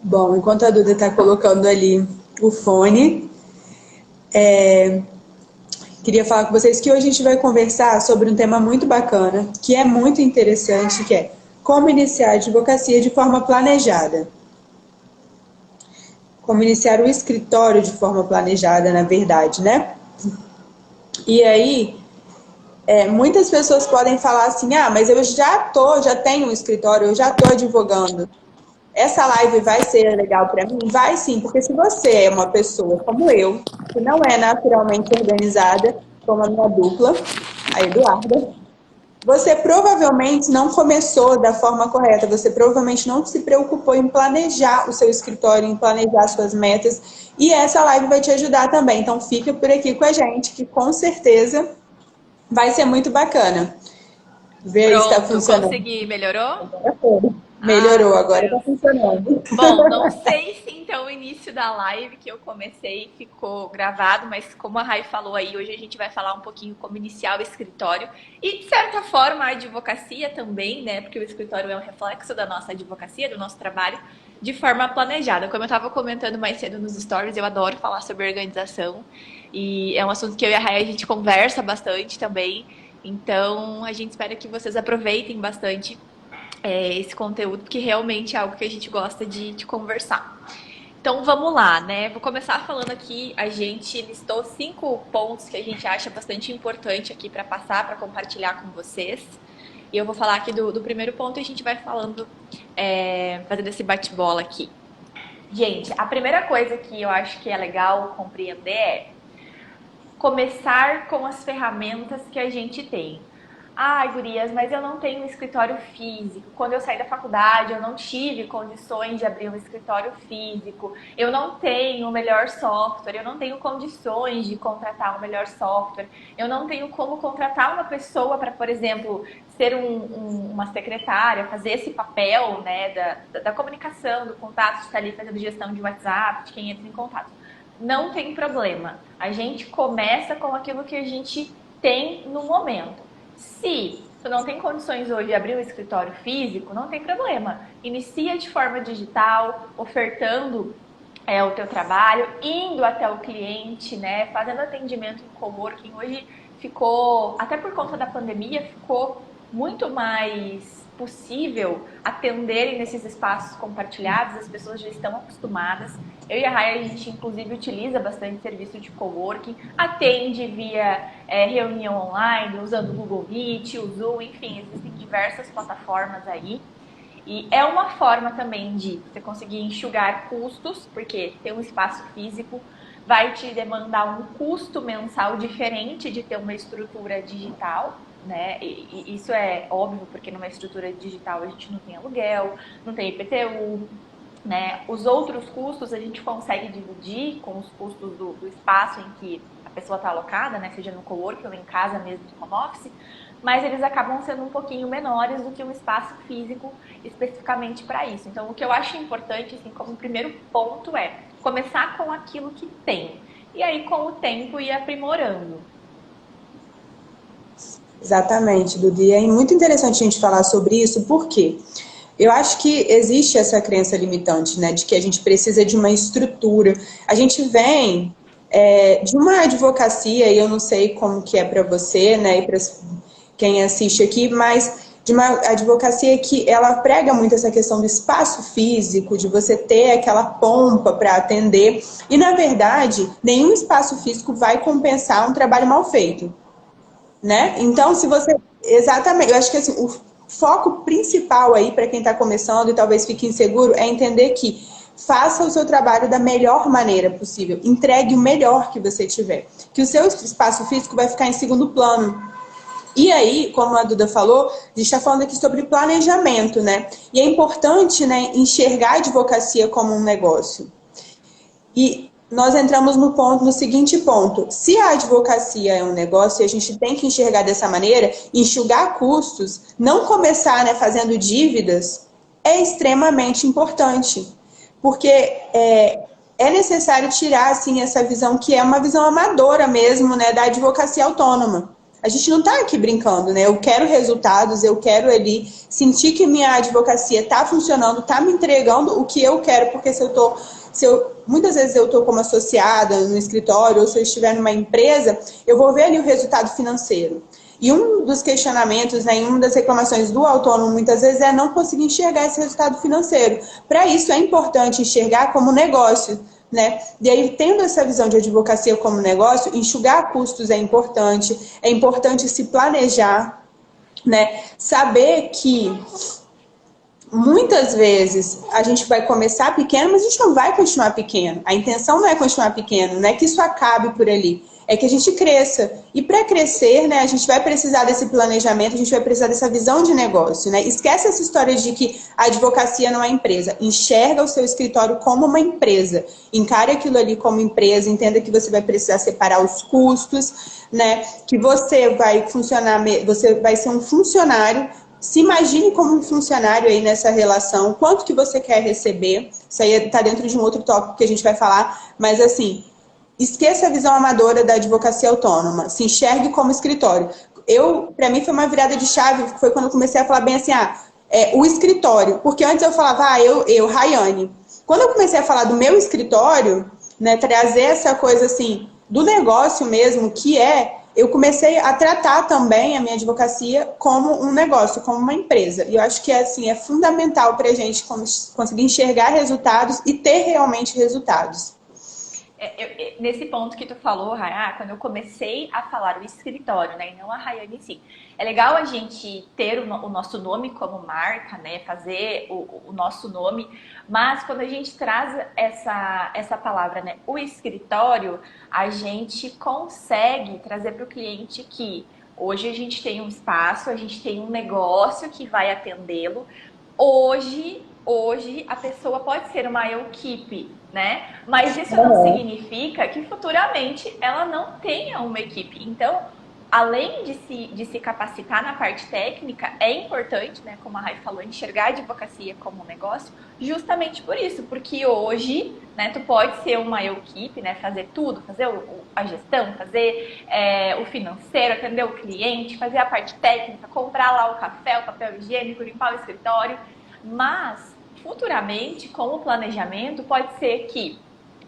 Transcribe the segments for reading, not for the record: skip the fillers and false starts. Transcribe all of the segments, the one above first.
Bom, enquanto a Duda está colocando ali o fone, queria falar com vocês que hoje a gente vai conversar sobre um tema muito bacana, que é muito interessante, que é como iniciar a advocacia de forma planejada. Como iniciar o escritório de forma planejada, na verdade, né? E aí, muitas pessoas podem falar assim, ah, mas eu já tenho um escritório, eu já estou advogando. Essa live vai ser legal para mim? Vai sim, porque se você é uma pessoa como eu, que não é naturalmente organizada, como a minha dupla, a Eduarda, você provavelmente não começou da forma correta, você provavelmente não se preocupou em planejar o seu escritório, em planejar suas metas, e essa live vai te ajudar também. Então fica por aqui com a gente, que com certeza vai ser muito bacana. Vê aí se está Pronto, funcionando. consegui. Melhorou? Melhorou, Meu agora está Deus. funcionando. Bom, não sei se então o início da live que eu comecei ficou gravado, mas como a Rai falou aí, hoje a gente vai falar um pouquinho como iniciar o escritório e, de certa forma, a advocacia também, né? Porque o escritório é um reflexo da nossa advocacia, do nosso trabalho, de forma planejada. Como eu estava comentando mais cedo nos stories, eu adoro falar sobre organização e é um assunto que eu e a Rai a gente conversa bastante também. Então, a gente espera que vocês aproveitem bastante esse conteúdo, porque realmente é algo que a gente gosta de conversar. Então vamos lá, né? Vou começar falando aqui, a gente listou 5 pontos que a gente acha bastante importante aqui para passar, para compartilhar com vocês. E eu vou falar aqui do primeiro ponto e a gente vai falando, fazendo esse bate-bola aqui. Gente, a primeira coisa que eu acho que é legal compreender é começar com as ferramentas que a gente tem. Ai, gurias, mas eu não tenho um escritório físico. Quando eu saí da faculdade, eu não tive condições de abrir um escritório físico. Eu não tenho o melhor software, eu não tenho condições de contratar o melhor software. Eu não tenho como contratar uma pessoa para, por exemplo, ser uma secretária, fazer esse papel, né, da comunicação, do contato, de estar ali fazendo gestão de WhatsApp, de quem entra em contato. Não tem problema. A gente começa com aquilo que a gente tem no momento. Se tu não tem condições hoje de abrir um escritório físico, não tem problema. Inicia de forma digital, ofertando o teu trabalho, indo até o cliente, né? Fazendo atendimento em coworking. Hoje ficou, até por conta da pandemia, ficou muito mais possível atenderem nesses espaços compartilhados, as pessoas já estão acostumadas. Eu e a Raia, a gente inclusive utiliza bastante serviço de coworking, atende via reunião online, usando o Google Meet, o Zoom, enfim, existem diversas plataformas aí. E é uma forma também de você conseguir enxugar custos, porque ter um espaço físico vai te demandar um custo mensal diferente de ter uma estrutura digital, né? E isso é óbvio, porque numa estrutura digital a gente não tem aluguel, não tem IPTU, né? Os outros custos a gente consegue dividir com os custos do espaço em que a pessoa está alocada, né? Seja no coworking ou em casa mesmo, no home office, mas eles acabam sendo um pouquinho menores do que um espaço físico especificamente para isso. Então, o que eu acho importante, assim, como primeiro ponto é começar com aquilo que tem. E aí, com o tempo, ir aprimorando. Exatamente, Dudu. E é muito interessante a gente falar sobre isso, porque eu acho que existe essa crença limitante, né, de que a gente precisa de uma estrutura. A gente vem de uma advocacia, e eu não sei como que é para você, né, e para quem assiste aqui, mas de uma advocacia que ela prega muito essa questão do espaço físico, de você ter aquela pompa para atender, e na verdade, nenhum espaço físico vai compensar um trabalho mal feito, né? Então, se você... Exatamente, eu acho que assim, o foco principal aí para quem está começando e talvez fique inseguro é entender que faça o seu trabalho da melhor maneira possível, entregue o melhor que você tiver, que o seu espaço físico vai ficar em segundo plano. E aí, como a Duda falou, a gente está falando aqui sobre planejamento, né? E é importante, né, enxergar a advocacia como um negócio. E nós entramos no seguinte ponto: se a advocacia é um negócio e a gente tem que enxergar dessa maneira, enxugar custos, não começar, né, fazendo dívidas, é extremamente importante. Porque é necessário tirar assim, essa visão que é uma visão amadora mesmo, né, da advocacia autônoma. A gente não está aqui brincando, né? Eu quero resultados, eu quero ali sentir que minha advocacia está funcionando, está me entregando o que eu quero, porque muitas vezes eu estou como associada no escritório, ou se eu estiver numa empresa, eu vou ver ali o resultado financeiro. E um dos questionamentos, né, uma das reclamações do autônomo muitas vezes é não conseguir enxergar esse resultado financeiro. Para isso é importante enxergar como negócio, né? E aí, tendo essa visão de advocacia como negócio, enxugar custos é importante se planejar, né? Saber que muitas vezes a gente vai começar pequeno, mas a gente não vai continuar pequeno. A intenção não é continuar pequeno, não é que isso acabe por ali. É que a gente cresça. E para crescer, né, a gente vai precisar desse planejamento, a gente vai precisar dessa visão de negócio, né? Esquece essa história de que a advocacia não é empresa. Enxerga o seu escritório como uma empresa. Encare aquilo ali como empresa, entenda que você vai precisar separar os custos, né? Que você vai funcionar, você vai ser um funcionário. Se imagine como um funcionário aí nessa relação, quanto que você quer receber. Isso aí está dentro de um outro tópico que a gente vai falar, mas assim, esqueça a visão amadora da advocacia autônoma, se enxergue como escritório. Para mim foi uma virada de chave, foi quando eu comecei a falar bem assim, o escritório, porque antes eu falava, Rayane. Quando eu comecei a falar do meu escritório, né, trazer essa coisa assim, do negócio mesmo, eu comecei a tratar também a minha advocacia como um negócio, como uma empresa. E eu acho que assim, é fundamental para a gente conseguir enxergar resultados e ter realmente resultados. Nesse ponto que tu falou, Raya, quando eu comecei a falar o escritório, né, e não a Rayane em si, é legal a gente ter o nosso nome como marca, né, fazer o nosso nome, mas quando a gente traz essa palavra, né, o escritório, a gente consegue trazer para o cliente que hoje a gente tem um espaço, a gente tem um negócio que vai atendê-lo. Hoje a pessoa pode ser uma equipe, né? Mas isso não significa que futuramente ela não tenha uma equipe. Então, além de se capacitar na parte técnica, é importante, né, como a Rai falou, enxergar a advocacia como um negócio, justamente por isso, porque hoje, né, tu pode ser uma equipe, né, fazer tudo, fazer a gestão, fazer o financeiro, atender o cliente, fazer a parte técnica, comprar lá o café, o papel higiênico, limpar o escritório, mas futuramente, com o planejamento, pode ser que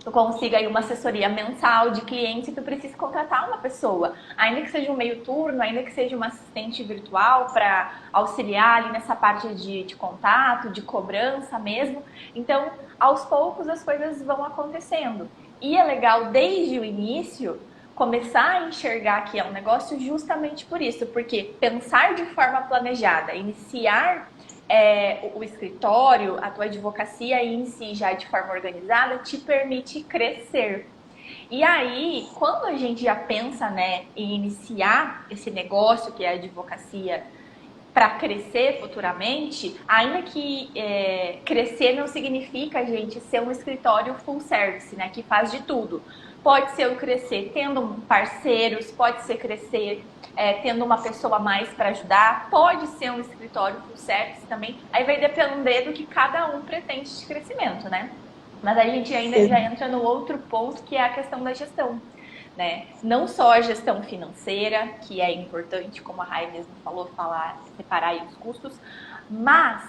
tu consiga aí uma assessoria mensal de clientes e tu precisa contratar uma pessoa, ainda que seja um meio turno, ainda que seja uma assistente virtual para auxiliar ali nessa parte de contato, de cobrança mesmo. Então, aos poucos as coisas vão acontecendo. E é legal desde o início começar a enxergar que é um negócio justamente por isso, porque pensar de forma planejada, iniciar o escritório, a tua advocacia em si já de forma organizada te permite crescer. E aí, quando a gente já pensa, né, em iniciar esse negócio que é a advocacia para crescer futuramente, ainda que crescer não significa, gente, ser um escritório full service, né, que faz de tudo. Pode ser o crescer tendo parceiros, pode ser crescer tendo uma pessoa a mais para ajudar, pode ser um escritório full service também. Aí vai depender do que cada um pretende de crescimento, né? Mas aí a gente ainda já entra no outro ponto, que é a questão da gestão, né? Não só a gestão financeira, que é importante, como a Rai mesmo falou, separar aí os custos, mas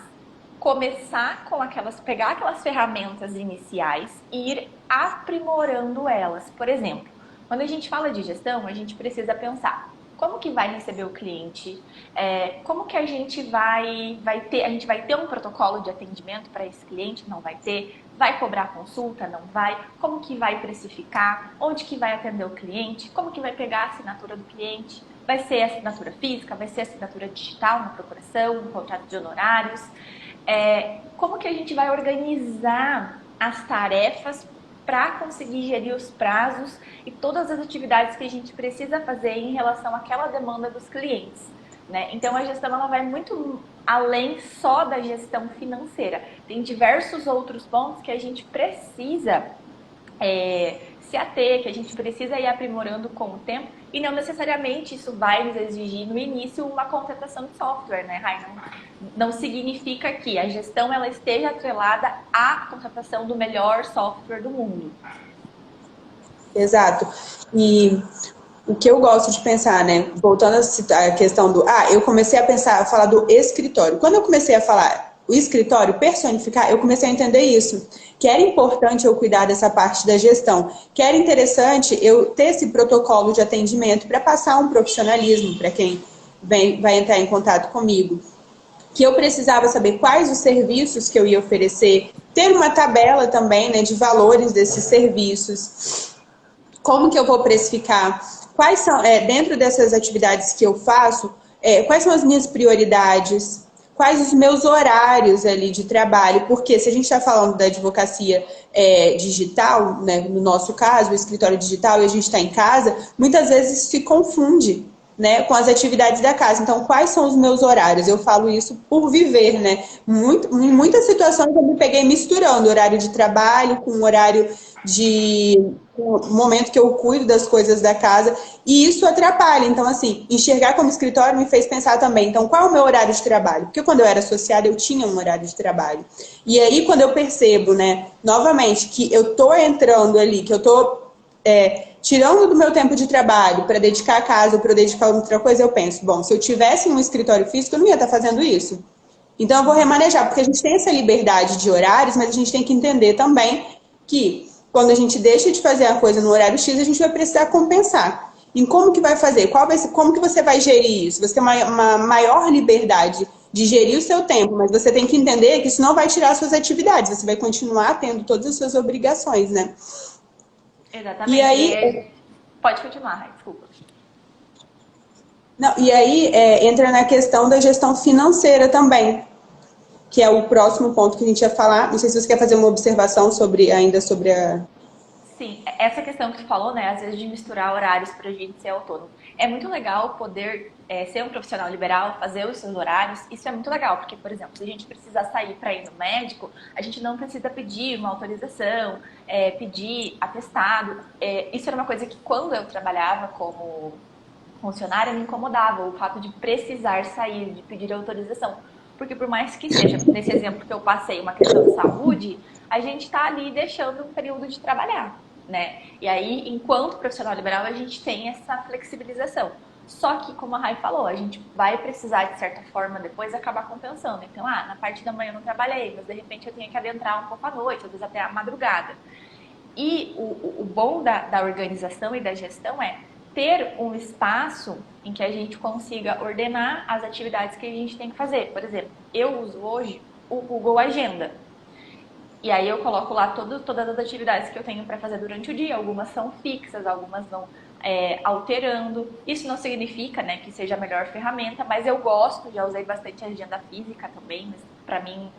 começar com pegar aquelas ferramentas iniciais e ir aprimorando elas. Por exemplo, quando a gente fala de gestão, a gente precisa pensar como que vai receber o cliente, como que a gente vai ter um protocolo de atendimento para esse cliente, não vai ter, vai cobrar consulta, não vai, como que vai precificar, onde que vai atender o cliente, como que vai pegar a assinatura do cliente, vai ser assinatura física, vai ser assinatura digital na procuração, no contrato de honorários, como que a gente vai organizar as tarefas para conseguir gerir os prazos e todas as atividades que a gente precisa fazer em relação àquela demanda dos clientes, né? Então a gestão ela vai muito além só da gestão financeira. Tem diversos outros pontos que a gente precisa se ater, que a gente precisa ir aprimorando com o tempo, e não necessariamente isso vai nos exigir no início uma contratação de software, né, Rai? Não significa que a gestão ela esteja atrelada à contratação do melhor software do mundo. Exato. E o que eu gosto de pensar, né? Voltando à questão do... eu comecei a falar do escritório. Quando eu comecei a falar o escritório, personificar, eu comecei a entender isso. Que era importante eu cuidar dessa parte da gestão. Que era interessante eu ter esse protocolo de atendimento para passar um profissionalismo para quem vai entrar em contato comigo. Que eu precisava saber quais os serviços que eu ia oferecer, ter uma tabela também, né, de valores desses serviços, como que eu vou precificar, quais são, dentro dessas atividades que eu faço, quais são as minhas prioridades, quais os meus horários ali de trabalho, porque se a gente está falando da advocacia digital, né, no nosso caso, o escritório digital, e a gente está em casa, muitas vezes se confunde, né, com as atividades da casa. Então, quais são os meus horários? Eu falo isso por viver, né? Em muitas situações eu me peguei misturando horário de trabalho com horário o momento que eu cuido das coisas da casa, e isso atrapalha. Então, assim, enxergar como escritório me fez pensar também, então, qual é o meu horário de trabalho? Porque quando eu era associada, eu tinha um horário de trabalho. E aí, quando eu percebo, né, novamente, que eu tô entrando ali, que eu tô tirando do meu tempo de trabalho para dedicar a casa ou para dedicar a outra coisa, eu penso, bom, se eu tivesse um escritório físico, eu não ia estar fazendo isso. Então, eu vou remanejar, porque a gente tem essa liberdade de horários, mas a gente tem que entender também que quando a gente deixa de fazer a coisa no horário X, a gente vai precisar compensar. E como que vai fazer? Como que você vai gerir isso? Você tem uma maior liberdade de gerir o seu tempo, mas você tem que entender que isso não vai tirar as suas atividades, você vai continuar tendo todas as suas obrigações, né? Exatamente. E aí... Pode continuar, desculpa. Não, e aí entra na questão da gestão financeira também, que é o próximo ponto que a gente ia falar. Não sei se você quer fazer uma observação ainda sobre a... Sim, essa questão que tu falou, né, às vezes de misturar horários para a gente ser autônomo. É muito legal poder ser um profissional liberal, fazer os seus horários. Isso é muito legal, porque, por exemplo, se a gente precisa sair para ir no médico, a gente não precisa pedir uma autorização, pedir atestado. Isso era uma coisa que, quando eu trabalhava como funcionária, me incomodava, o fato de precisar sair, de pedir autorização. Porque por mais que seja, nesse exemplo que eu passei, uma questão de saúde, a gente está ali deixando um período de trabalhar, né? E aí, enquanto profissional liberal, a gente tem essa flexibilização. Só que, como a Rai falou, a gente vai precisar, de certa forma, depois acabar compensando. Então, na parte da manhã eu não trabalhei, mas de repente eu tenho que adentrar um pouco à noite, às vezes até à madrugada. E o bom da organização e da gestão é ter um espaço em que a gente consiga ordenar as atividades que a gente tem que fazer. Por exemplo, eu uso hoje o Google Agenda. E aí eu coloco lá todas as atividades que eu tenho para fazer durante o dia. Algumas são fixas, algumas vão alterando. Isso não significa, né, que seja a melhor ferramenta, mas eu gosto, já usei bastante a agenda física também, mas para mim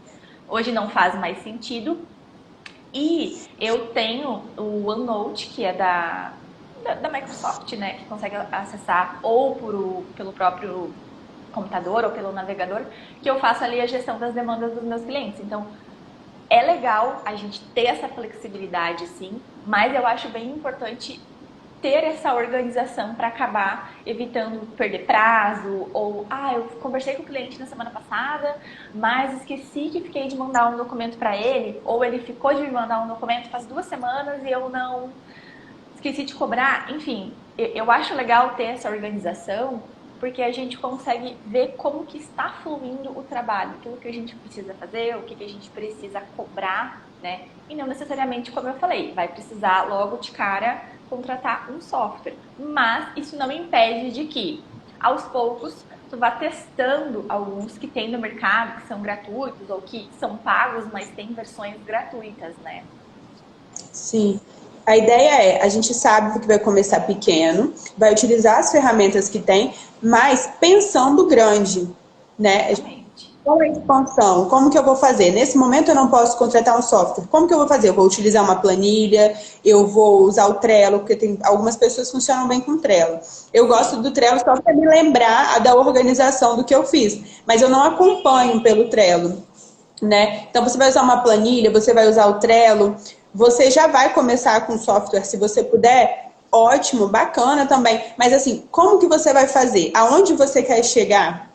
hoje não faz mais sentido. E eu tenho o OneNote, que é da Microsoft, né, que consegue acessar ou pelo próprio computador ou pelo navegador, que eu faço ali a gestão das demandas dos meus clientes. Então, é legal a gente ter essa flexibilidade, sim, mas eu acho bem importante ter essa organização para acabar evitando perder prazo, ou, eu conversei com o cliente na semana passada, mas esqueci que fiquei de mandar um documento para ele, ou ele ficou de me mandar um documento faz 2 semanas e eu não esqueci de cobrar. Enfim, eu acho legal ter essa organização, porque a gente consegue ver como que está fluindo o trabalho, aquilo que a gente precisa fazer, o que a gente precisa cobrar, né? E não necessariamente, como eu falei, vai precisar logo de cara contratar um software. Mas isso não impede de que, aos poucos, tu vá testando alguns que tem no mercado, que são gratuitos ou que são pagos, mas tem versões gratuitas, né? Sim. A ideia a gente sabe que vai começar pequeno, vai utilizar as ferramentas que tem, mas pensando grande, né? Qual é a expansão? Como que eu vou fazer? Nesse momento eu não posso contratar um software. Como que eu vou fazer? Eu vou utilizar uma planilha, eu vou usar o Trello, porque tem algumas pessoas que funcionam bem com o Trello. Eu gosto do Trello só para me lembrar da organização do que eu fiz, mas eu não acompanho pelo Trello, né? Então você vai usar uma planilha, você vai usar o Trello, você já vai começar com software, se você puder, ótimo, bacana também. Mas assim, como que você vai fazer? Aonde você quer chegar?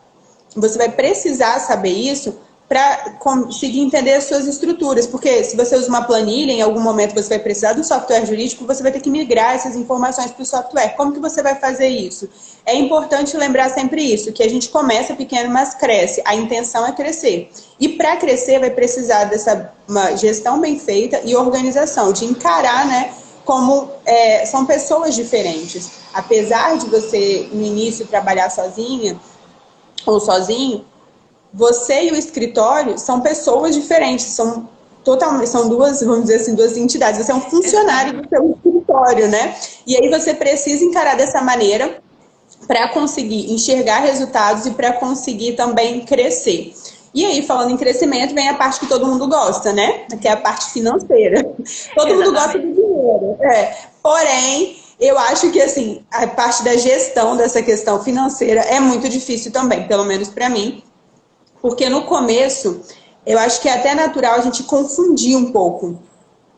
Você vai precisar saber isso para conseguir entender as suas estruturas, porque se você usa uma planilha, em algum momento você vai precisar do software jurídico, você vai ter que migrar essas informações para o software. Como que você vai fazer isso? É importante lembrar sempre isso, que a gente começa pequeno, mas cresce. A intenção é crescer. E para crescer vai precisar dessa uma gestão bem feita e organização, de encarar, né, como são pessoas diferentes. Apesar de você, no início, trabalhar sozinha ou sozinho, você e o escritório são pessoas diferentes, são duas, vamos dizer assim, duas entidades. Você é um funcionário do seu escritório, né? E aí você precisa encarar dessa maneira para conseguir enxergar resultados e para conseguir também crescer. E aí, falando em crescimento, vem a parte que todo mundo gosta, né? Que é a parte financeira. Todo mundo gosta do dinheiro. Porém, eu acho que assim, a parte da gestão dessa questão financeira é muito difícil também, pelo menos para mim. Porque no começo, eu acho que é até natural a gente confundir um pouco,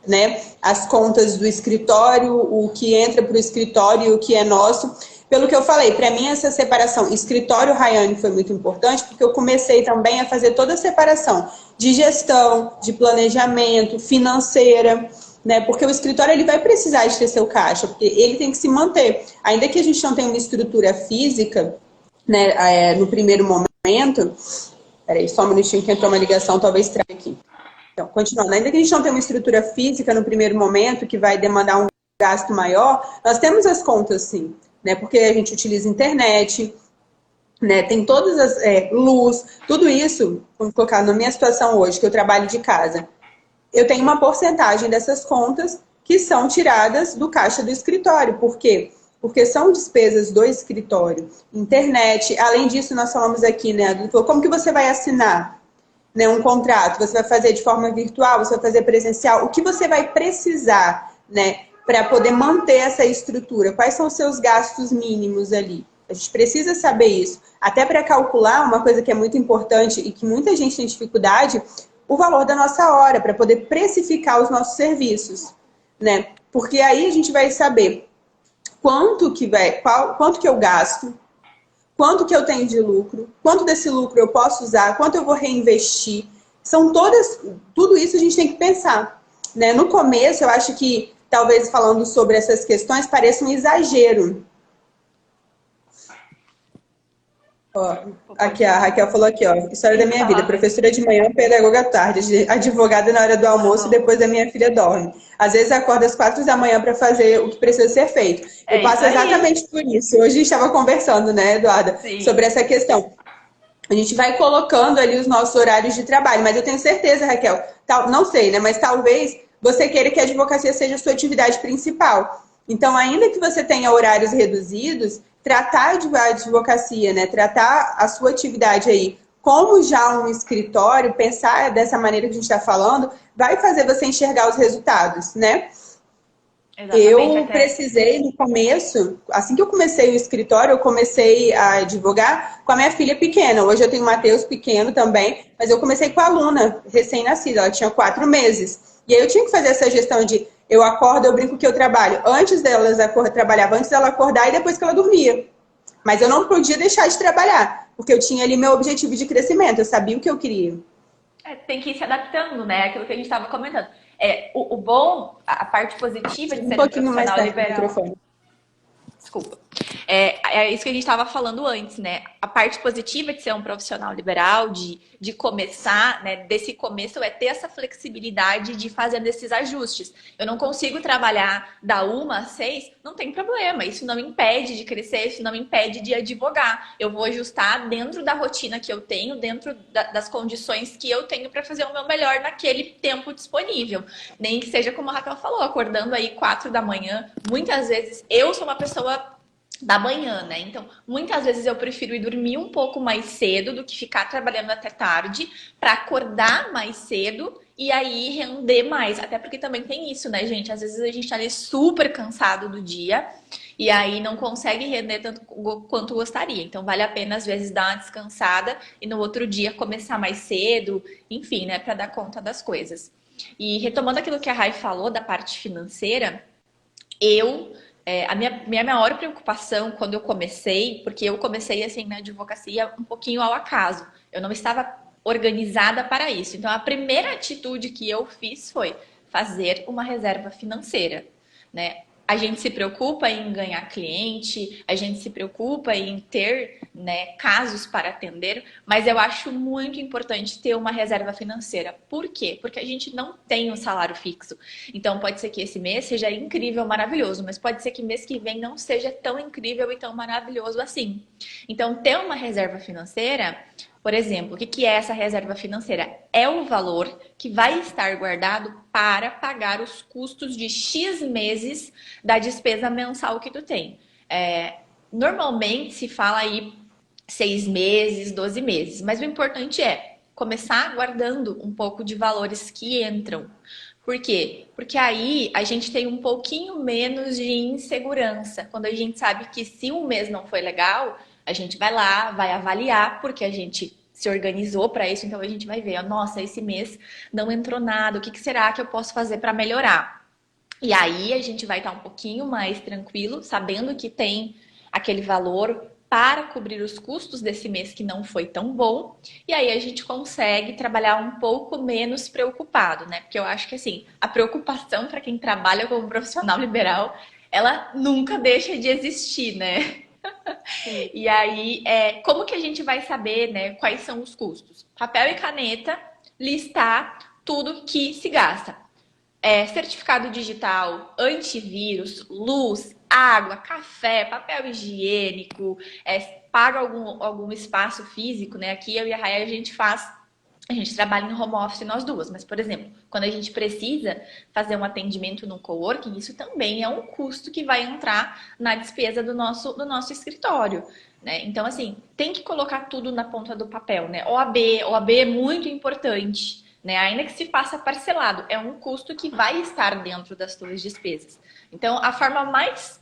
né? As contas do escritório, o que entra para o escritório e o que é nosso. Pelo que eu falei, para mim essa separação escritório-Rayane foi muito importante, porque eu comecei também a fazer toda a separação de gestão, de planejamento, financeira, né? Porque o escritório ele vai precisar de ter seu caixa, porque ele tem que se manter. Ainda que a gente não tenha uma estrutura física, né, no primeiro momento. Peraí, só um minutinho que entrou uma ligação, talvez traga aqui. Então, continuando. Ainda que a gente não tenha uma estrutura física no primeiro momento, que vai demandar um gasto maior, nós temos as contas sim, né? Porque a gente utiliza internet, né? Tem todas as luz, tudo isso, vamos colocar na minha situação hoje, que eu trabalho de casa. Eu tenho uma porcentagem dessas contas que são tiradas do caixa do escritório. Por quê? Porque são despesas do escritório. Internet, além disso, nós falamos aqui, né, como que você vai assinar, né, um contrato? Você vai fazer de forma virtual, você vai fazer presencial? O que você vai precisar, né, para poder manter essa estrutura? Quais são os seus gastos mínimos ali? A gente precisa saber isso. Até para calcular, uma coisa que é muito importante e que muita gente tem dificuldade, o valor da nossa hora, para poder precificar os nossos serviços, né? Porque aí a gente vai saber quanto que eu gasto, quanto que eu tenho de lucro, quanto desse lucro eu posso usar, quanto eu vou reinvestir. Tudo isso a gente tem que pensar, né? No começo, eu acho que, talvez falando sobre essas questões, pareça um exagero. Ó, aqui a Raquel falou aqui, ó, história da minha vida, professora de manhã, pedagoga à tarde, advogada na hora do almoço e depois a minha filha dorme. Às vezes acordo às 4 da manhã para fazer o que precisa ser feito. Eu passo exatamente por isso. Hoje a gente estava conversando, né, Eduarda, sobre essa questão. A gente vai colocando ali os nossos horários de trabalho, mas eu tenho certeza, Raquel, não sei, né, mas talvez você queira que a advocacia seja a sua atividade principal. Então, ainda que você tenha horários reduzidos, tratar a advocacia, né, tratar a sua atividade aí como já um escritório, pensar dessa maneira que a gente está falando, vai fazer você enxergar os resultados, né? Eu precisei, no começo, assim que eu comecei o escritório, eu comecei a advogar com a minha filha pequena. Hoje eu tenho o Matheus pequeno também, mas eu comecei com a aluna recém-nascida, ela tinha 4 meses. E aí eu tinha que fazer essa gestão de eu acordo, eu brinco que eu trabalho antes trabalhava antes dela acordar e depois que ela dormia. Mas eu não podia deixar de trabalhar, porque eu tinha ali meu objetivo de crescimento, eu sabia o que eu queria. Tem que ir se adaptando, né? Aquilo que a gente estava comentando. O bom, a parte positiva de ser um pouquinho profissional mais liberal. microfone. Desculpa. É isso que a gente estava falando antes, né? A parte positiva de ser um profissional liberal, de começar, né? Desse começo é ter essa flexibilidade de fazer esses ajustes. Eu não consigo trabalhar da 1 às 6, não tem problema. Isso não me impede de crescer, isso não me impede de advogar. Eu vou ajustar dentro da rotina que eu tenho, dentro das condições que eu tenho para fazer o meu melhor naquele tempo disponível. Nem que seja como a Raquel falou, acordando aí 4 da manhã. Muitas vezes eu sou uma pessoa da manhã, né? Então, muitas vezes eu prefiro ir dormir um pouco mais cedo do que ficar trabalhando até tarde para acordar mais cedo e aí render mais. Até porque também tem isso, né, gente? Às vezes a gente tá ali super cansado do dia e aí não consegue render tanto quanto gostaria. Então, vale a pena, às vezes, dar uma descansada e no outro dia começar mais cedo, enfim, né, para dar conta das coisas. E retomando aquilo que a Rai falou da parte financeira, a minha maior preocupação quando eu comecei, porque eu comecei assim na advocacia um pouquinho ao acaso. Eu não estava organizada para isso. Então, a primeira atitude que eu fiz foi fazer uma reserva financeira, né? A gente se preocupa em ganhar cliente, a gente se preocupa em ter, né, casos para atender, mas eu acho muito importante ter uma reserva financeira. Por quê? Porque a gente não tem um salário fixo. Então pode ser que esse mês seja incrível, maravilhoso, mas pode ser que mês que vem não seja tão incrível e tão maravilhoso assim. Então ter uma reserva financeira, por exemplo, o que é essa reserva financeira? É o valor que vai estar guardado para pagar os custos de X meses da despesa mensal que tu tem. Normalmente se fala aí 6 meses, 12 meses, mas o importante é começar guardando um pouco de valores que entram. Por quê? Porque aí a gente tem um pouquinho menos de insegurança. Quando a gente sabe que se um mês não foi legal, a gente vai lá, vai avaliar, porque a gente se organizou para isso, então a gente vai ver, nossa, esse mês não entrou nada, o que será que eu posso fazer para melhorar? E aí a gente vai estar um pouquinho mais tranquilo, sabendo que tem aquele valor para cobrir os custos desse mês que não foi tão bom. E aí a gente consegue trabalhar um pouco menos preocupado, né? Porque eu acho que assim, a preocupação para quem trabalha como profissional liberal, ela nunca deixa de existir, né? Sim. E aí, como que a gente vai saber, né, quais são os custos? Papel e caneta, listar tudo que se gasta. Certificado digital, antivírus, luz, água, café, papel higiênico, paga algum espaço físico, né? Aqui eu e a Raia a gente trabalha em home office nós duas, mas, por exemplo, quando a gente precisa fazer um atendimento no coworking, isso também é um custo que vai entrar na despesa do nosso escritório, né? Então, assim, tem que colocar tudo na ponta do papel, né? OAB é muito importante, né? Ainda que se faça parcelado, é um custo que vai estar dentro das suas despesas. Então, a forma mais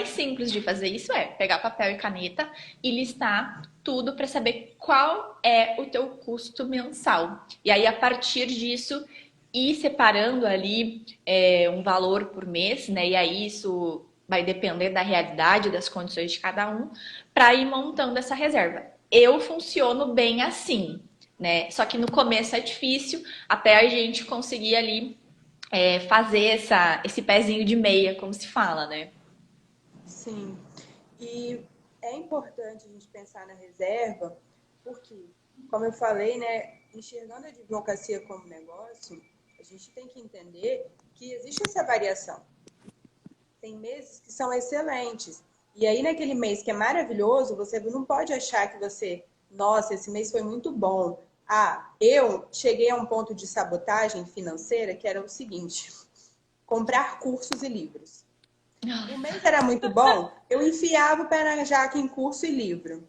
simples de fazer isso é pegar papel e caneta e listar tudo para saber qual é o teu custo mensal. E aí, a partir disso, ir separando ali um valor por mês, né? E aí isso vai depender da realidade, das condições de cada um, para ir montando essa reserva. Eu funciono bem assim, né? Só que no começo é difícil até a gente conseguir ali fazer esse pezinho de meia, como se fala, né? Sim. E é importante a gente pensar na reserva, porque, como eu falei, né, enxergando a advocacia como negócio, a gente tem que entender que existe essa variação. Tem meses que são excelentes. E aí, naquele mês que é maravilhoso, você não pode achar que nossa, esse mês foi muito bom. Ah, eu cheguei a um ponto de sabotagem financeira que era o seguinte: comprar cursos e livros. O mês era muito bom, eu enfiava o pé na jaca em curso e livro.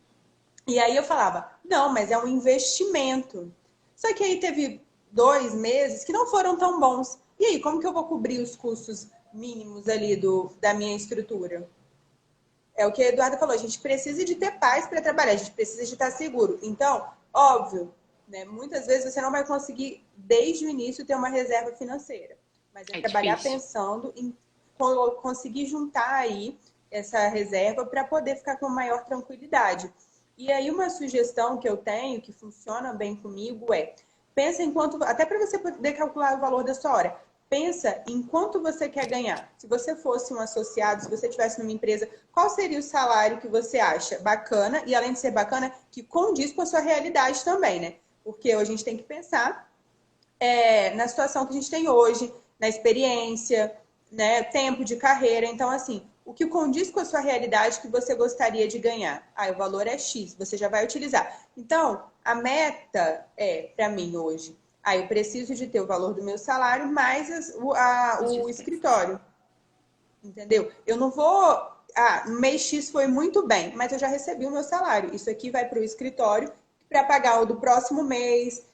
E aí eu falava, não, mas é um investimento. Só que aí teve 2 meses que não foram tão bons. E aí, como que eu vou cobrir os custos mínimos ali da minha estrutura? É o que a Eduarda falou, a gente precisa de ter paz para trabalhar, a gente precisa de estar seguro. Então, óbvio, né, muitas vezes você não vai conseguir, desde o início, ter uma reserva financeira. Mas é É trabalhar difícil. pensando em conseguir juntar aí essa reserva para poder ficar com maior tranquilidade. E aí uma sugestão que eu tenho, que funciona bem comigo, pensa em quanto, até para você poder calcular o valor da sua hora, pensa em quanto você quer ganhar. Se você fosse um associado, se você tivesse numa empresa, qual seria o salário que você acha bacana, e além de ser bacana, que condiz com a sua realidade também, né? Porque a gente tem que pensar na situação que a gente tem hoje, na experiência, né, tempo de carreira. Então, assim, o que condiz com a sua realidade que você gostaria de ganhar? Ah, o valor é X, você já vai utilizar. Então, a meta para mim hoje, eu preciso de ter o valor do meu salário mais o escritório. Entendeu? Eu não vou. No mês X foi muito bem, mas eu já recebi o meu salário. Isso aqui vai para o escritório para pagar o do próximo mês.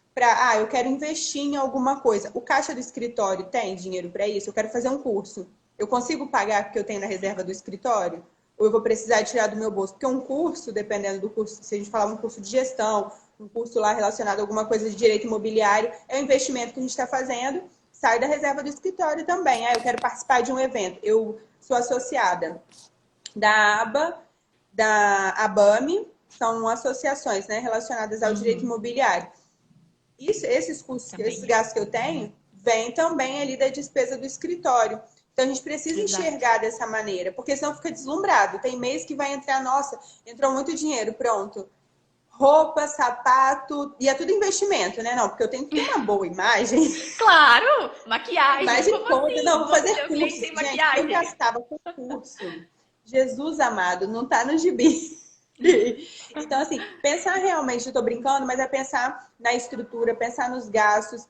Eu quero investir em alguma coisa. O caixa do escritório tem dinheiro para isso? Eu quero fazer um curso. Eu consigo pagar porque eu tenho na reserva do escritório? Ou eu vou precisar tirar do meu bolso? Porque um curso, dependendo do curso, se a gente falar um curso de gestão, um curso lá relacionado a alguma coisa de direito imobiliário, é um investimento que a gente está fazendo, sai da reserva do escritório também. Eu quero participar de um evento. Eu sou associada da ABA, da ABAME, são associações, né, relacionadas ao direito imobiliário. esses custos, esses Também. gastos que eu tenho, vêm também ali da despesa do escritório. Então a gente precisa Exato. enxergar dessa maneira, porque senão fica deslumbrado. Tem mês que vai entrar, nossa, entrou muito dinheiro, pronto. Roupa, sapato, e é tudo investimento, né? Não, porque eu tenho que ter uma boa imagem. Claro! Maquiagem, Imagem como conta, não, assim? vou Vou fazer atender o cliente cursos. sem Gente, eu maquiagem? gastava com curso. Jesus amado, não tá no gibi. Então, assim, pensar realmente, eu tô brincando, mas é pensar na estrutura, pensar nos gastos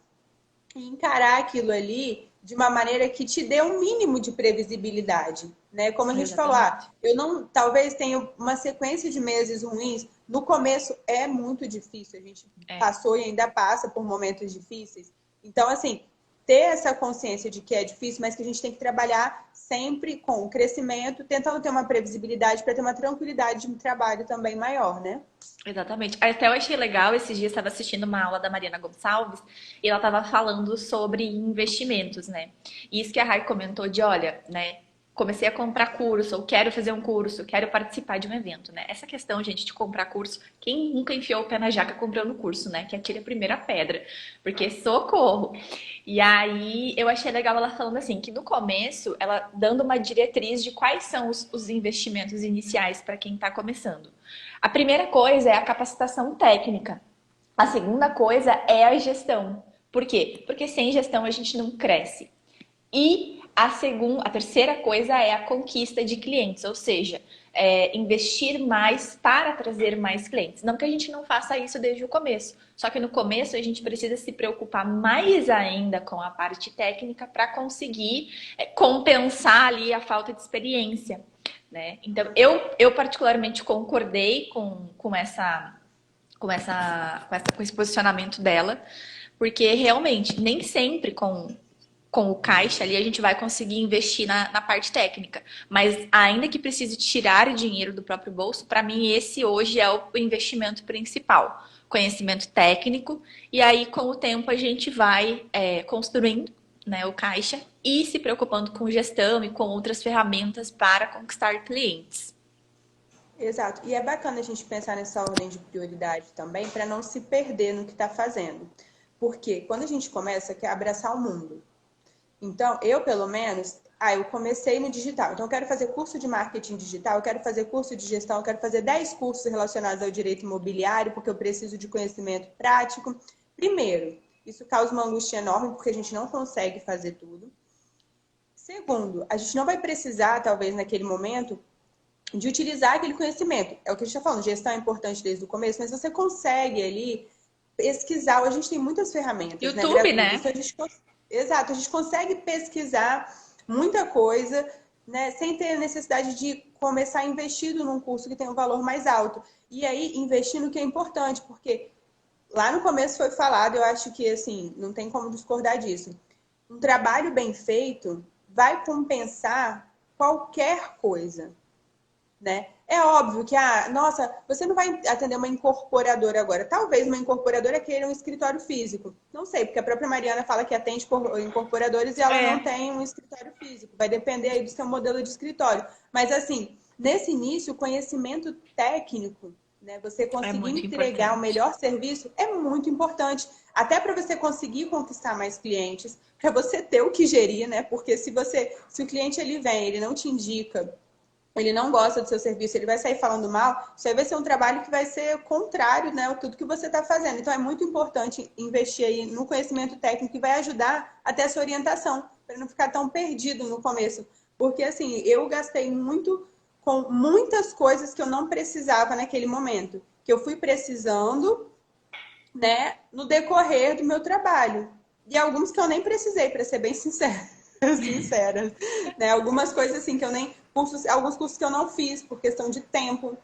e encarar aquilo ali de uma maneira que te dê um mínimo de previsibilidade, né? Como a gente falou, Exatamente. eu não, talvez tenha uma sequência de meses ruins. No começo é muito difícil, a gente É. passou e ainda passa por momentos difíceis. Então, assim, ter essa consciência de que é difícil, mas que a gente tem que trabalhar sempre com o crescimento, tentando ter uma previsibilidade para ter uma tranquilidade de trabalho também maior, né? Exatamente. Até eu achei legal, esses dias estava assistindo uma aula da Mariana Gonçalves e ela estava falando sobre investimentos, né? E isso que a Rai comentou de, olha, né? Comecei a comprar curso, ou quero fazer um curso, quero participar de um evento, né? Essa questão, gente, de comprar curso, quem nunca enfiou o pé na jaca comprando curso, né? Que atire a primeira pedra, porque socorro. E aí eu achei legal ela falando assim, que no começo, ela dando uma diretriz de quais são os investimentos iniciais para quem está começando. A primeira coisa é a capacitação técnica. A segunda coisa é a gestão. Por quê? Porque sem gestão a gente não cresce. E a terceira coisa é a conquista de clientes, ou seja, investir mais para trazer mais clientes. Não que a gente não faça isso desde o começo, só que no começo a gente precisa se preocupar mais ainda com a parte técnica para conseguir compensar ali a falta de experiência. Né? Então, eu particularmente concordei com esse posicionamento dela, porque realmente nem sempre com o caixa ali a gente vai conseguir investir na parte técnica. Mas ainda que precise tirar dinheiro do próprio bolso, para mim esse hoje é o investimento principal. Conhecimento técnico, e aí com o tempo a gente vai construindo, né, o caixa e se preocupando com gestão e com outras ferramentas para conquistar clientes. Exato. E é bacana a gente pensar nessa ordem de prioridade também, para não se perder no que está fazendo. Porque quando a gente começa, quer abraçar o mundo. Então, eu, pelo menos, eu comecei no digital. Então, eu quero fazer curso de marketing digital, eu quero fazer curso de gestão, eu quero fazer 10 cursos relacionados ao direito imobiliário, porque eu preciso de conhecimento prático. Primeiro, isso causa uma angústia enorme, porque a gente não consegue fazer tudo. Segundo, a gente não vai precisar, talvez, naquele momento, de utilizar aquele conhecimento. É o que a gente está falando, gestão é importante desde o começo, mas você consegue ali pesquisar. Hoje a gente tem muitas ferramentas, né, YouTube, gratuitas. né? Então, exato, a gente consegue pesquisar muita coisa, né, sem ter a necessidade de começar investido num curso que tem um valor mais alto. E aí, investir no que é importante, porque lá no começo foi falado, eu acho que, assim, não tem como discordar disso. Um trabalho bem feito vai compensar qualquer coisa, né? É óbvio que, nossa, você não vai atender uma incorporadora agora. Talvez uma incorporadora queira um escritório físico. Não sei, porque a própria Mariana fala que atende incorporadores e ela não É, tem um escritório físico. Vai depender aí do seu modelo de escritório. Mas, assim, nesse início, o conhecimento técnico, né, você é conseguir muito entregar o importante. melhor serviço é muito importante. Até para você conseguir conquistar mais clientes, para você ter o que gerir, né? Porque se o cliente ele vem, ele não te indica, ele não gosta do seu serviço, ele vai sair falando mal, isso aí vai ser um trabalho que vai ser contrário, né, a tudo que você está fazendo. Então é muito importante investir aí no conhecimento técnico que vai ajudar até essa orientação, para não ficar tão perdido no começo. Porque assim, eu gastei muito com muitas coisas que eu não precisava naquele momento, que eu fui precisando, né, no decorrer do meu trabalho. E alguns que eu nem precisei, para ser bem sincera, sincera, né? Algumas coisas assim que eu nem alguns cursos que eu não fiz por questão de tempo,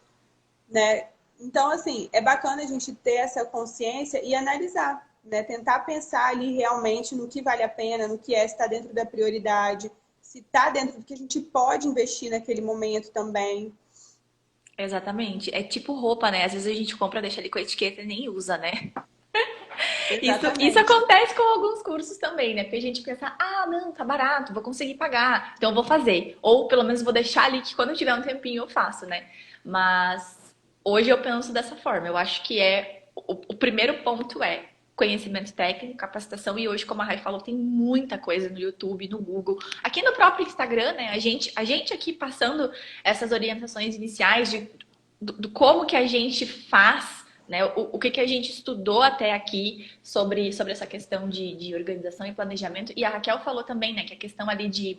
né? Então, assim, é bacana a gente ter essa consciência e analisar, né? Tentar pensar ali realmente no que vale a pena, no que se está dentro da prioridade, se está dentro do que a gente pode investir naquele momento também. Exatamente. É tipo roupa, né? Às vezes a gente compra, deixa ali com a etiqueta e nem usa, né? Isso Exatamente. acontece com alguns cursos também, né? Porque a gente pensa, não, tá barato, vou conseguir pagar, então eu vou fazer. Ou pelo menos vou deixar ali que quando eu tiver um tempinho eu faço, né? Mas hoje eu penso dessa forma. Eu acho que o primeiro ponto é conhecimento técnico, capacitação, e hoje, como a Rai falou, tem muita coisa no YouTube, no Google, aqui no próprio Instagram, né? A gente aqui passando essas orientações iniciais do como que a gente faz, né? O que a gente estudou até aqui sobre essa questão de organização e planejamento. E a Raquel falou também, né, que a questão ali de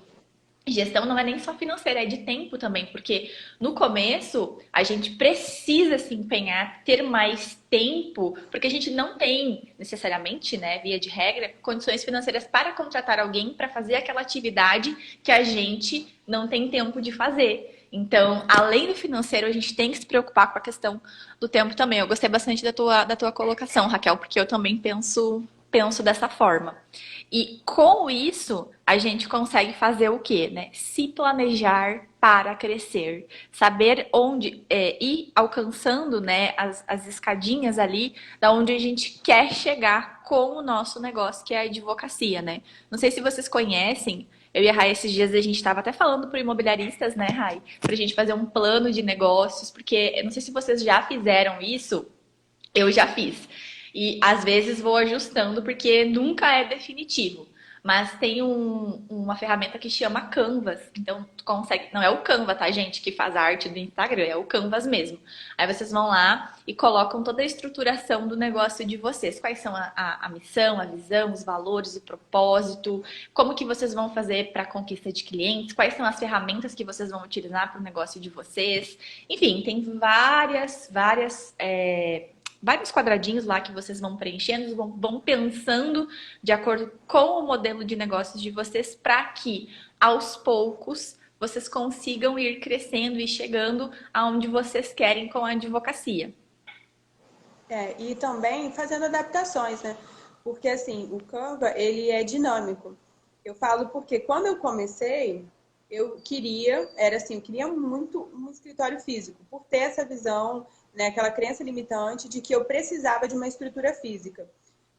gestão não é nem só financeira, é de tempo também, porque no começo a gente precisa se empenhar, ter mais tempo, porque a gente não tem necessariamente, né, via de regra, condições financeiras para contratar alguém para fazer aquela atividade que a gente não tem tempo de fazer. Então, além do financeiro, a gente tem que se preocupar com a questão do tempo também. Eu gostei bastante da tua colocação, Raquel, porque eu também penso dessa forma. E com isso, a gente consegue fazer o quê, né? Se planejar para crescer. Saber onde ir alcançando, né, as escadinhas ali, da onde a gente quer chegar com o nosso negócio, que é a advocacia, né? Não sei se vocês conhecem, eu e a Rai, esses dias a gente estava até falando para imobiliaristas, né, Rai? Para a gente fazer um plano de negócios, porque eu não sei se vocês já fizeram isso, eu já fiz. E às vezes vou ajustando porque nunca é definitivo. Mas tem uma ferramenta que chama Canvas. Então, tu consegue. Não é o Canva, tá, gente, que faz a arte do Instagram, é o Canvas mesmo. Aí vocês vão lá e colocam toda a estruturação do negócio de vocês. Quais são a missão, a visão, os valores, o propósito, como que vocês vão fazer para a conquista de clientes, quais são as ferramentas que vocês vão utilizar para o negócio de vocês. Enfim, tem vários quadradinhos lá que vocês vão preenchendo, vão pensando de acordo com o modelo de negócios de vocês para que, aos poucos, vocês consigam ir crescendo e chegando aonde vocês querem com a advocacia. E também fazendo adaptações, né? Porque, assim, o Canva, ele é dinâmico. Eu falo porque quando eu comecei, eu queria muito um escritório físico, por ter essa visão, né, aquela crença limitante de que eu precisava de uma estrutura física.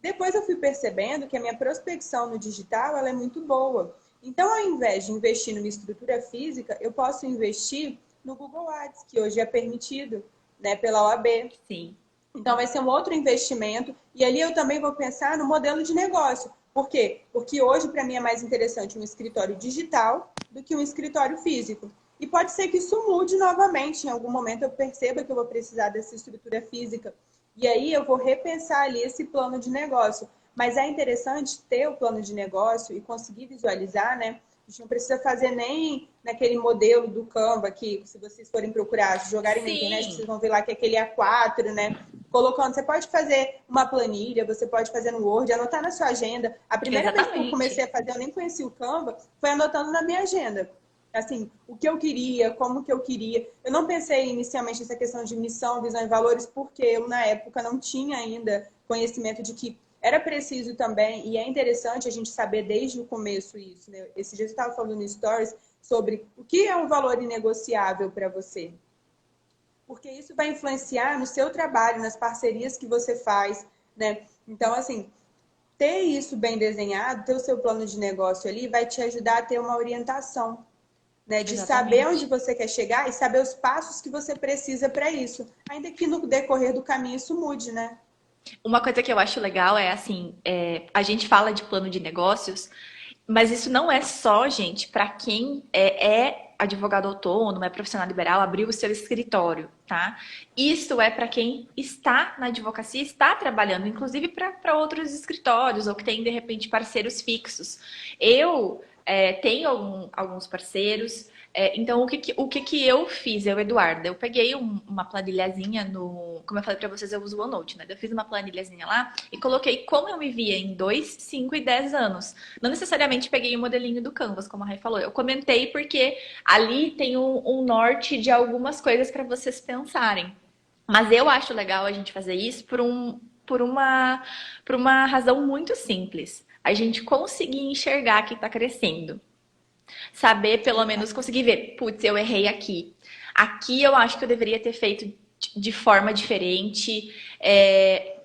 Depois eu fui percebendo que a minha prospecção no digital, ela é muito boa. Então, ao invés de investir numa estrutura física, eu posso investir no Google Ads, que hoje é permitido, né, pela OAB. Sim. Então, vai ser um outro investimento. E ali eu também vou pensar no modelo de negócio. Por quê? Porque hoje, para mim, é mais interessante um escritório digital do que um escritório físico. E pode ser que isso mude novamente. Em algum momento eu perceba que eu vou precisar dessa estrutura física. E aí eu vou repensar ali esse plano de negócio. Mas é interessante ter o plano de negócio e conseguir visualizar, né? A gente não precisa fazer nem naquele modelo do Canva que, se vocês forem procurar, se jogarem na internet, vocês vão ver lá que é aquele A4, né? Colocando, você pode fazer uma planilha, você pode fazer no Word, anotar na sua agenda. A primeira vez que eu comecei a fazer, eu nem conhecia o Canva, foi anotando na minha agenda. Assim, o que eu queria, como que eu queria. Eu não pensei inicialmente nessa questão de missão, visão e valores, porque eu, na época, não tinha ainda conhecimento de que era preciso também, e é interessante a gente saber desde o começo isso, né? Esse dia eu estava falando no Stories sobre o que é um valor inegociável para você. Porque isso vai influenciar no seu trabalho, nas parcerias que você faz, né? Então, assim, ter isso bem desenhado, ter o seu plano de negócio ali, vai te ajudar a ter uma orientação, né? De saber onde você quer chegar e saber os passos que você precisa para isso. Ainda que no decorrer do caminho isso mude, né? Uma coisa que eu acho legal é assim, a gente fala de plano de negócios, mas isso não é só, gente, para quem é advogado autônomo, é profissional liberal, abrir o seu escritório, tá? Isso é para quem está na advocacia, está trabalhando, inclusive para outros escritórios, ou que tem, de repente, parceiros fixos. Eu tenho alguns parceiros. Então, o que eu fiz, Eduardo? Eu peguei uma planilhazinha como eu falei pra vocês, eu uso o OneNote, né? Eu fiz uma planilhazinha lá e coloquei como eu me via em 2, 5 e 10 anos. Não necessariamente peguei o modelinho do Canvas, como a Rai falou. Eu comentei porque ali tem um norte de algumas coisas para vocês pensarem. Mas eu acho legal a gente fazer isso por uma razão muito simples. A gente conseguir enxergar que está crescendo. Saber, pelo menos, conseguir ver, putz, eu errei aqui. Aqui eu acho que eu deveria ter feito de forma diferente.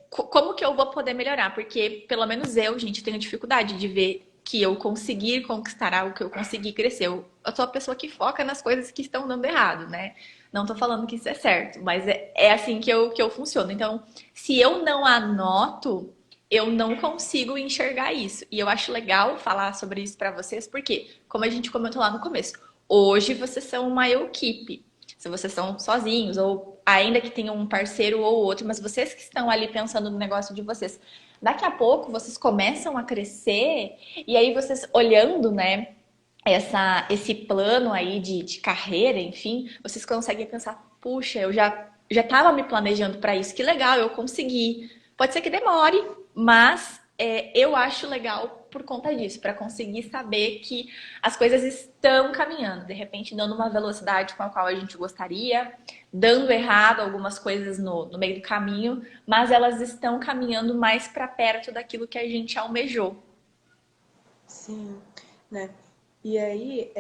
Como que eu vou poder melhorar? Porque, pelo menos eu, gente, tenho dificuldade de ver que eu conseguir conquistar algo, que eu conseguir crescer. Eu sou a pessoa que foca nas coisas que estão dando errado, né? Não tô falando que isso é certo, mas é assim que eu funciono. Então, se eu não anoto, eu não consigo enxergar isso. E eu acho legal falar sobre isso para vocês, porque, como a gente comentou lá no começo, hoje vocês são uma equipe. Se vocês são sozinhos, ou ainda que tenham um parceiro ou outro, mas vocês que estão ali pensando no negócio de vocês, daqui a pouco vocês começam a crescer, e aí vocês olhando, né, esse plano aí de carreira, enfim, vocês conseguem pensar, puxa, eu já estava me planejando para isso, que legal, eu consegui. Pode ser que demore, mas eu acho legal por conta disso, para conseguir saber que as coisas estão caminhando, de repente dando uma velocidade com a qual a gente gostaria, dando errado algumas coisas no meio do caminho, mas elas estão caminhando mais para perto daquilo que a gente almejou. Sim, né? E aí,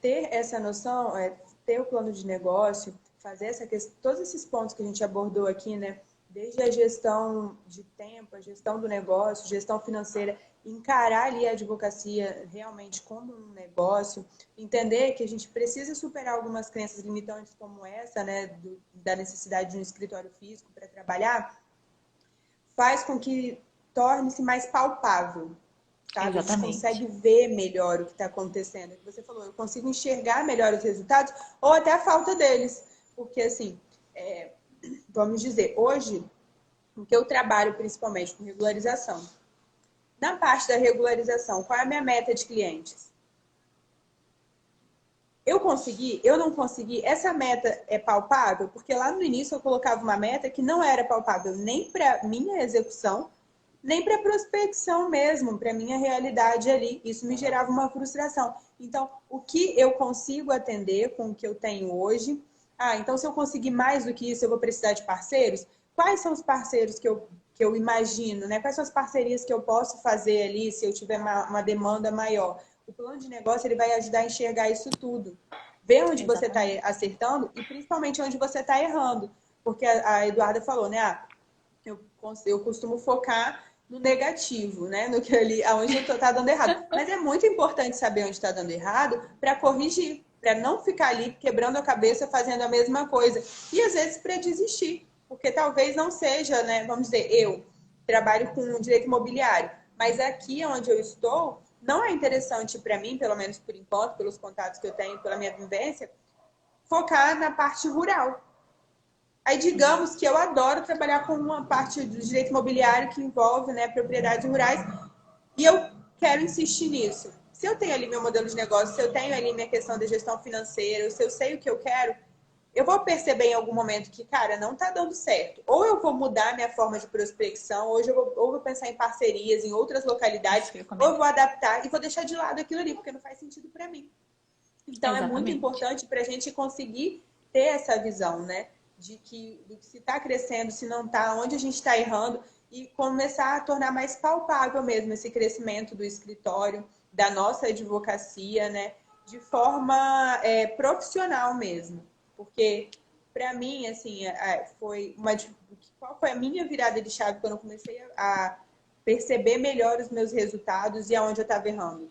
ter essa noção, ter o plano de negócio, fazer essa questão, todos esses pontos que a gente abordou aqui, né? Desde a gestão de tempo, a gestão do negócio, gestão financeira, encarar ali a advocacia realmente como um negócio, entender que a gente precisa superar algumas crenças limitantes como essa, né? Da necessidade de um escritório físico para trabalhar, faz com que torne-se mais palpável, sabe? A gente Exatamente. consegue ver melhor o que está acontecendo. É o que você falou, eu consigo enxergar melhor os resultados ou até a falta deles. Porque, assim, vamos dizer, hoje, o que eu trabalho principalmente com regularização. Na parte da regularização, qual é a minha meta de clientes? Eu consegui? Eu não consegui? Essa meta é palpável? Porque lá no início eu colocava uma meta que não era palpável nem para minha execução, nem para prospecção mesmo, para minha realidade ali. Isso me gerava uma frustração. Então, o que eu consigo atender com o que eu tenho hoje? Ah, então se eu conseguir mais do que isso, eu vou precisar de parceiros? Quais são os parceiros que eu imagino, né? Quais são as parcerias que eu posso fazer ali se eu tiver uma demanda maior? O plano de negócio ele vai ajudar a enxergar isso tudo. Ver onde você está Exatamente. acertando e principalmente onde você está errando. Porque a Eduarda falou, né? Ah, eu costumo focar no negativo, né? No que ali, aonde está dando errado. Mas é muito importante saber onde está dando errado para corrigir, para não ficar ali quebrando a cabeça fazendo a mesma coisa. E às vezes para desistir, porque talvez não seja, né? Vamos dizer, eu trabalho com direito imobiliário, mas aqui onde eu estou, não é interessante para mim, pelo menos por enquanto, pelos contatos que eu tenho, pela minha vivência, focar na parte rural. Aí, digamos que eu adoro trabalhar com uma parte do direito imobiliário que envolve, né, propriedades rurais e eu quero insistir nisso. Se eu tenho ali meu modelo de negócio, se eu tenho ali minha questão de gestão financeira, se eu sei o que eu quero, eu vou perceber em algum momento que, cara, não está dando certo. Ou eu vou mudar minha forma de prospecção, ou vou pensar em parcerias em outras localidades, Isso que eu ia ou eu vou comentar. adaptar e vou deixar de lado aquilo ali, porque não faz sentido para mim. Então, é muito Exatamente. importante para a gente conseguir ter essa visão, né? De que do que se está crescendo, se não está, onde a gente está errando, e começar a tornar mais palpável mesmo esse crescimento do escritório, da nossa advocacia, né? De forma profissional mesmo. Porque, para mim, assim, foi uma. Qual foi a minha virada de chave quando eu comecei a perceber melhor os meus resultados e aonde eu estava errando?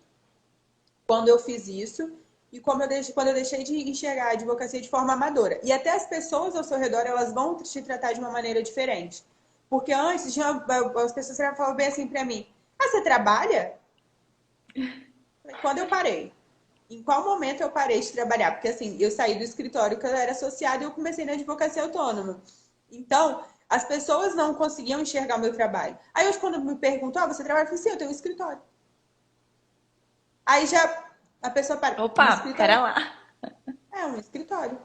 Quando eu fiz isso e quando eu deixei de enxergar a advocacia de forma amadora. E até as pessoas ao seu redor, elas vão te tratar de uma maneira diferente. Porque antes, as pessoas falavam bem assim pra mim, ah, você trabalha? Quando eu parei? Em qual momento eu parei de trabalhar? Porque assim, eu saí do escritório que eu era associada e eu comecei na advocacia autônoma. Então, as pessoas não conseguiam enxergar o meu trabalho. Aí hoje, quando me perguntam, ah, você trabalha? Eu falei, sim, eu tenho um escritório. Aí já a pessoa para, um Opa, pera escritório? lá. É um escritório.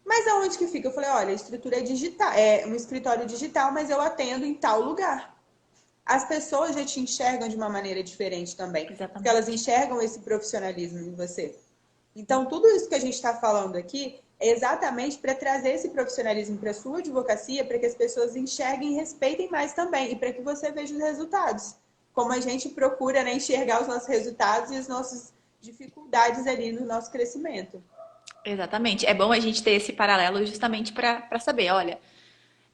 Mas aonde que fica? Eu falei, olha, a estrutura é digital, é um escritório digital, mas eu atendo em tal lugar. As pessoas já te enxergam de uma maneira diferente também, porque elas Exatamente. enxergam esse profissionalismo em você. Então, tudo isso que a gente está falando aqui é exatamente para trazer esse profissionalismo para a sua advocacia, para que as pessoas enxerguem e respeitem mais também, e para que você veja os resultados. Como a gente procura, né, enxergar os nossos resultados e as nossas dificuldades ali no nosso crescimento. Exatamente. É bom a gente ter esse paralelo justamente para saber, olha,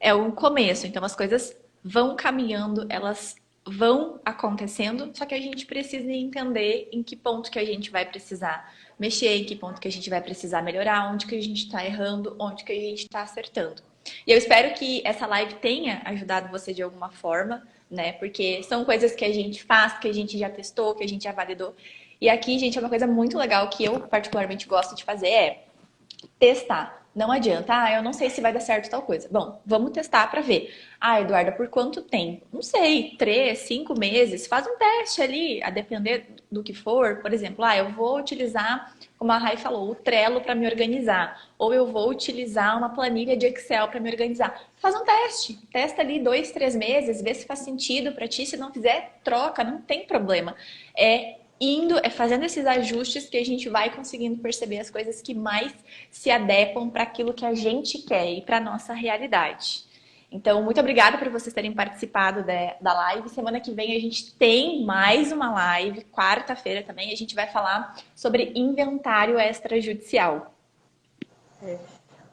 é um começo, então as coisas vão caminhando, elas vão acontecendo, só que a gente precisa entender em que ponto que a gente vai precisar mexer, em que ponto que a gente vai precisar melhorar, onde que a gente está errando, onde que a gente está acertando. E eu espero que essa live tenha ajudado você de alguma forma. né? Porque são coisas que a gente faz, que a gente já testou, que a gente já validou. E aqui, gente, é uma coisa muito legal que eu particularmente gosto de fazer é testar. Não adianta, eu não sei se vai dar certo tal coisa. Bom, vamos testar para ver. Eduarda, por quanto tempo? Não sei, 3, 5 meses. Faz um teste ali, a depender do que for. Por exemplo, eu vou utilizar, como a Rai falou, o Trello para me organizar. Ou eu vou utilizar uma planilha de Excel para me organizar. Faz um teste. Testa ali 2, 3 meses, vê se faz sentido para ti. Se não fizer, troca, não tem problema. Fazendo esses ajustes que a gente vai conseguindo perceber as coisas que mais se adequam para aquilo que a gente quer e para a nossa realidade. Então, muito obrigada por vocês terem participado da live. Semana que vem a gente tem mais uma live, quarta-feira também, a gente vai falar sobre inventário extrajudicial.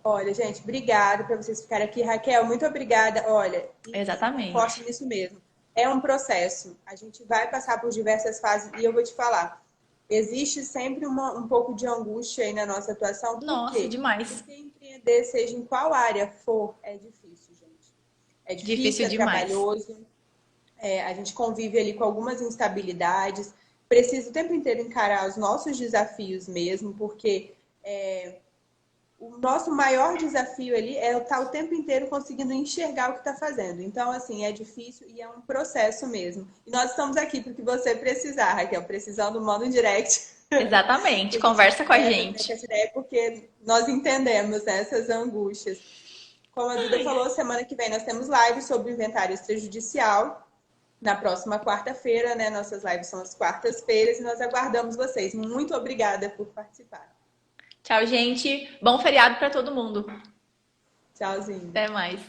Olha, gente, obrigada por vocês ficarem aqui. Raquel, muito obrigada. Olha, exatamente. Forte nisso mesmo. É um processo. A gente vai passar por diversas fases e eu vou te falar. Existe sempre um pouco de angústia aí na nossa atuação. Nossa, demais. Porque empreender, seja em qual área for, é difícil, gente. É difícil, é demais. Trabalhoso. A gente convive ali com algumas instabilidades. Precisa o tempo inteiro encarar os nossos desafios mesmo, porque o nosso maior desafio ali é estar o tempo inteiro conseguindo enxergar o que está fazendo. Então, assim, é difícil e é um processo mesmo. E nós estamos aqui para o que você precisar, Raquel. Precisando, manda um direct. Exatamente, conversa com a gente. Essa ideia porque nós entendemos essas angústias. Como a Duda falou, semana que vem nós temos live sobre o inventário extrajudicial. Na próxima quarta-feira, né? Nossas lives são as quartas-feiras e nós aguardamos vocês. Muito obrigada por participar. Tchau, gente. Bom feriado para todo mundo. Tchauzinho. Até mais.